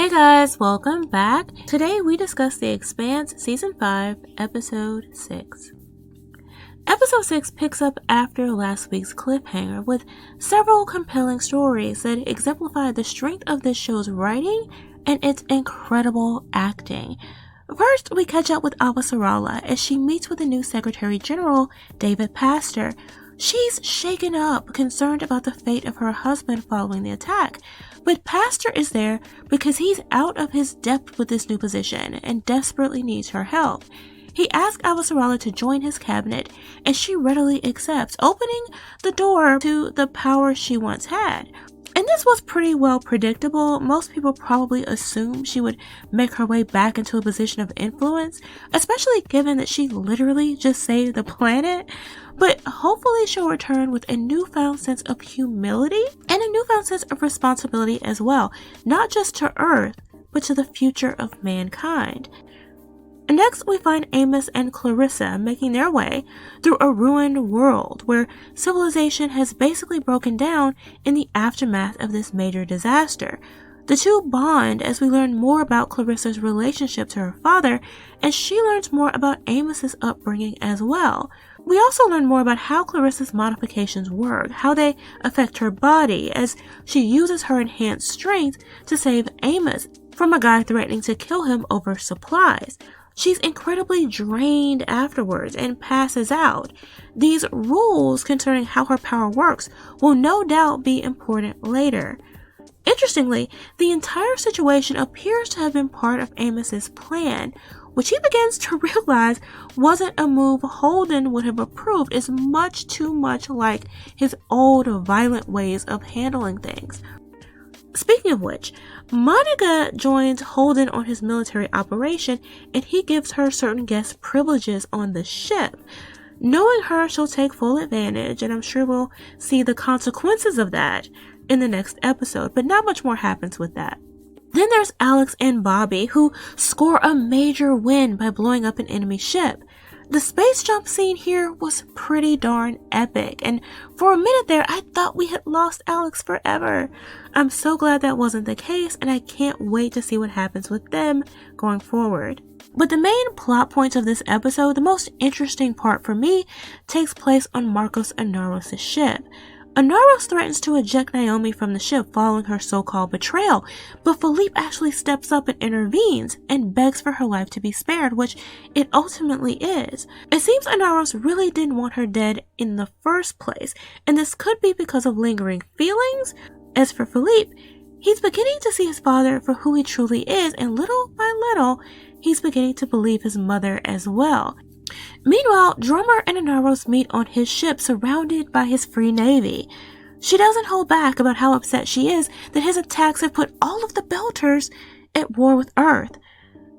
Hey guys, welcome back. Today we discuss The Expanse Season 5, Episode 6. Episode 6 picks up after last week's cliffhanger with several compelling stories that exemplify the strength of this show's writing and its incredible acting. First, we catch up with Awasarala as she meets with the new Secretary General, David Pastor. She's shaken up, concerned about the fate of her husband following the attack. But Pastor is there because he's out of his depth with this new position and desperately needs her help. He asks Awasarala to join his cabinet, and she readily accepts, opening the door to the power she once had. And this was pretty well predictable. Most people probably assumed she would make her way back into a position of influence, especially given that she literally just saved the planet. But hopefully she'll return with a newfound sense of humility and a newfound sense of responsibility as well, not just to Earth, but to the future of mankind. Next, we find Amos and Clarissa making their way through a ruined world where civilization has basically broken down in the aftermath of this major disaster. The two bond as we learn more about Clarissa's relationship to her father, and she learns more about Amos's upbringing as well. We also learn more about how Clarissa's modifications work, how they affect her body as she uses her enhanced strength to save Amos from a guy threatening to kill him over supplies. She's incredibly drained afterwards and passes out. These rules concerning how her power works will no doubt be important later. Interestingly, the entire situation appears to have been part of Amos's plan, which he begins to realize wasn't a move Holden would have approved, is much too much like his old violent ways of handling things. Speaking of which, Monica joins Holden on his military operation, and he gives her certain guest privileges on the ship. Knowing her, she'll take full advantage, and I'm sure we'll see the consequences of that in the next episode, but not much more happens with that. Then there's Alex and Bobby, who score a major win by blowing up an enemy ship. The space jump scene here was pretty darn epic, and for a minute there, I thought we had lost Alex forever. I'm so glad that wasn't the case, and I can't wait to see what happens with them going forward. But the main plot points of this episode, the most interesting part for me, takes place on Marcos Inaros' ship. Inaros threatens to eject Naomi from the ship following her so-called betrayal, but Philippe actually steps up and intervenes and begs for her life to be spared, which it ultimately is. It seems Inaros really didn't want her dead in the first place, and this could be because of lingering feelings. As for Philippe, he's beginning to see his father for who he truly is, and little by little, he's beginning to believe his mother as well. Meanwhile, Drummer and Inaros meet on his ship surrounded by his free navy. She doesn't hold back about how upset she is that his attacks have put all of the Belters at war with Earth.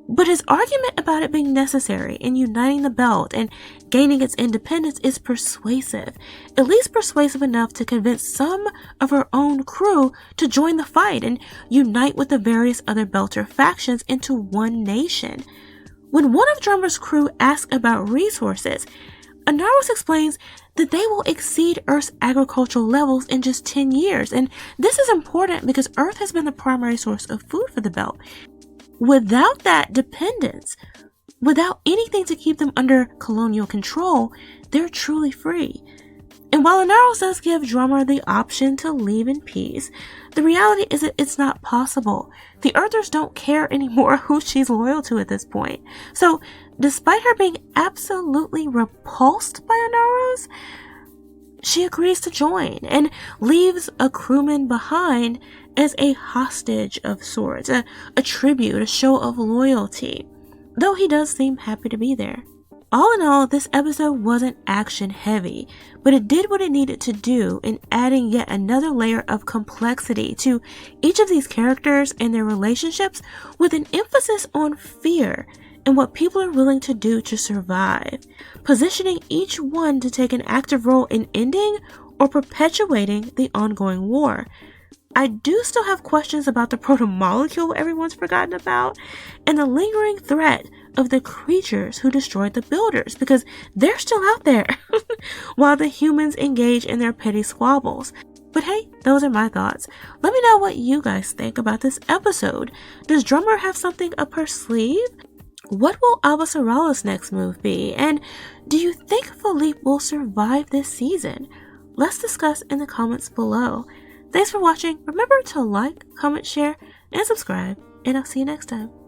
But his argument about it being necessary in uniting the Belt and gaining its independence is persuasive, at least persuasive enough to convince some of her own crew to join the fight and unite with the various other Belter factions into one nation. When one of Drummer's crew asks about resources, Inaros explains that they will exceed Earth's agricultural levels in just 10 years, and this is important because Earth has been the primary source of food for the Belt. Without that dependence, without anything to keep them under colonial control, they're truly free. And while Inaros does give Drummer the option to leave in peace, the reality is that it's not possible. The Earthers don't care anymore who she's loyal to at this point. So, despite her being absolutely repulsed by Inaros, she agrees to join and leaves a crewman behind as a hostage of sorts, a tribute, a show of loyalty, though he does seem happy to be there. All in all, this episode wasn't action heavy, but it did what it needed to do in adding yet another layer of complexity to each of these characters and their relationships, with an emphasis on fear and what people are willing to do to survive, positioning each one to take an active role in ending or perpetuating the ongoing war. I do still have questions about the proto-molecule everyone's forgotten about, and the lingering threat of the creatures who destroyed the builders, because they're still out there, while the humans engage in their petty squabbles. But hey, those are my thoughts. Let me know what you guys think about this episode. Does Drummer have something up her sleeve? What will Avasarala's next move be? And do you think Philippe will survive this season? Let's discuss in the comments below. Thanks for watching. Remember to like, comment, share, and subscribe. And I'll see you next time.